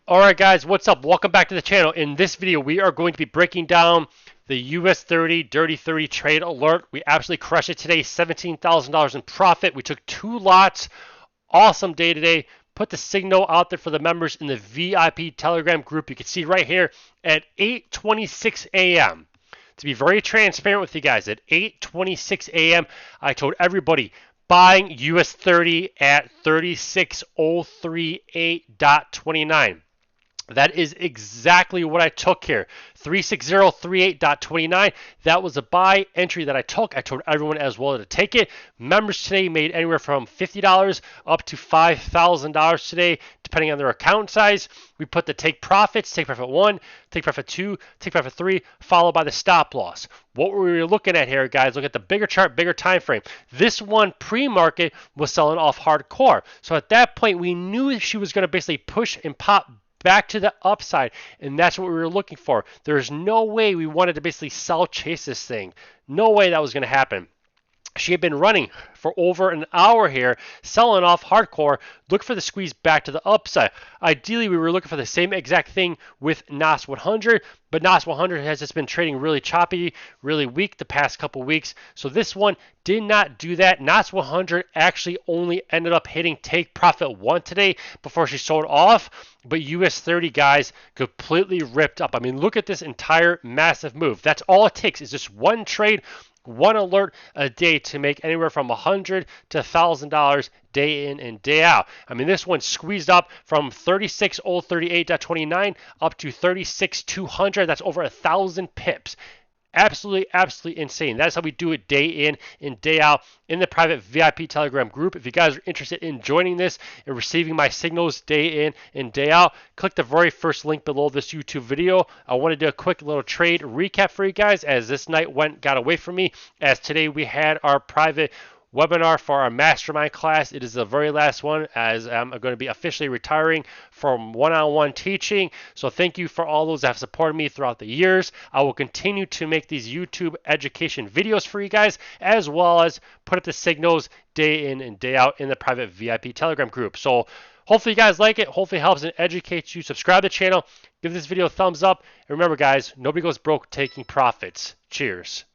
Alright guys, what's up? Welcome back to the channel. In this video, we are going to be breaking down the US30 Dirty 30 trade alert. We absolutely crushed it today, $17,000 in profit. We took 2 lots. Awesome day today. Put the signal out there for the members in the VIP Telegram group. You can see right here at 8:26 a.m. To be very transparent with you guys, at 8:26 a.m., I told everybody buying US30 at 36038.29. That is exactly what I took here. 36038.29. That was a buy entry that I took. I told everyone as well to take it. Members today made anywhere from $50 up to $5,000 today, depending on their account size. We put the take profits, take profit 1, take profit 2, take profit 3, followed by the stop loss. What we were looking at here, guys, look at the bigger chart, bigger time frame. This one pre-market was selling off hardcore. So at that point, we knew she was going to basically push and pop back to the upside, and that's what we were looking for. There's no way we wanted to basically sell chase this thing. No way that was going to happen. She had been running for over an hour here, selling off hardcore. Look for the squeeze back to the upside. Ideally, we were looking for the same exact thing with NAS 100, but NAS 100 has just been trading really choppy, really weak the past couple weeks. So this one did not do that. NAS 100 actually only ended up hitting take profit 1 today before she sold off. But US30, guys, completely ripped up. I mean, look at this entire massive move. That's all it takes is just one trade, one alert a day to make anywhere from $100 to $1,000 day in and day out. I mean, this one squeezed up from 36038.29 up to 36200. That's over 1,000 pips. Absolutely insane. That's how we do it day in and day out in the private VIP Telegram group. If you guys are interested in joining this and receiving my signals day in and day out, click the very first link below this YouTube video. I want to do a quick little trade recap for you guys as this night got away from me, as today we had our private webinar for our mastermind class. It is the very last one, as I'm going to be officially retiring from one-on-one teaching. So thank you for all those that have supported me throughout the years. I will continue to make these YouTube education videos for you guys, as well as put up the signals day in and day out in the private VIP Telegram group. So hopefully you guys like it. Hopefully it helps and educates you. Subscribe to the channel. Give this video a thumbs up. And remember, guys, nobody goes broke taking profits. Cheers.